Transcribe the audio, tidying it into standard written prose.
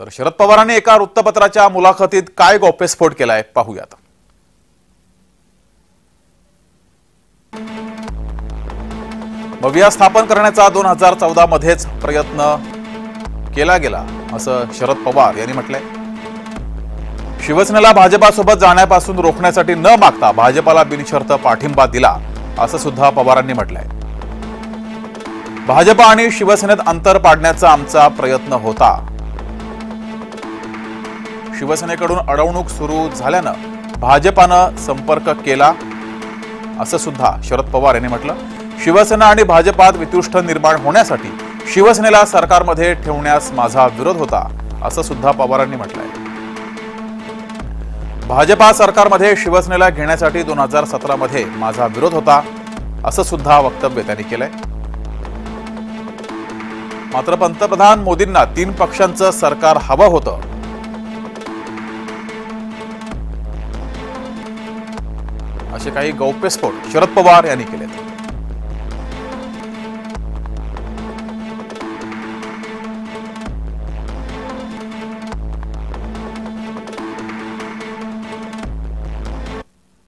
तर शरद पवारांनी एका वृत्तपत्राच्या मुलाखतीत काय गौप्यस्फोट केलाय पाहूयात। भव्य स्थापन करण्याचा 2014 मध्येच प्रयत्न केला गेला असं शरद पवार यांनी म्हटलंय। शिवसेनेला भाजपासोबत जाण्यापासून रोखण्यासाठी न मागता भाजपाला बिनशर्त पाठिंबा दिला असं सुद्धा पवारांनी म्हटलंय। भाजपा आणि शिवसेनेत अंतर पाडण्याचा आमचा प्रयत्न होता। शिवसेनेकडून अडवणूक सुरू झाल्यानं भाजपानं संपर्क केला असं सुद्धा शरद पवार यांनी म्हटलं। शिवसेना आणि भाजपात वितुष्ट निर्माण होण्यासाठी शिवसेनेला सरकारमध्ये ठेवण्यास माझा विरोध होता असं सुद्धा पवारांनी म्हटलंय। भाजपा सरकारमध्ये शिवसेनेला घेण्यासाठी 2017 मध्ये माझा विरोध होता असं सुद्धा वक्तव्य त्यांनी केलंय। मात्र पंतप्रधान मोदींना 3 पक्षांचं सरकार हवं होतं असे काही गौप्यस्फोट शरद पवार यांनी केलेत।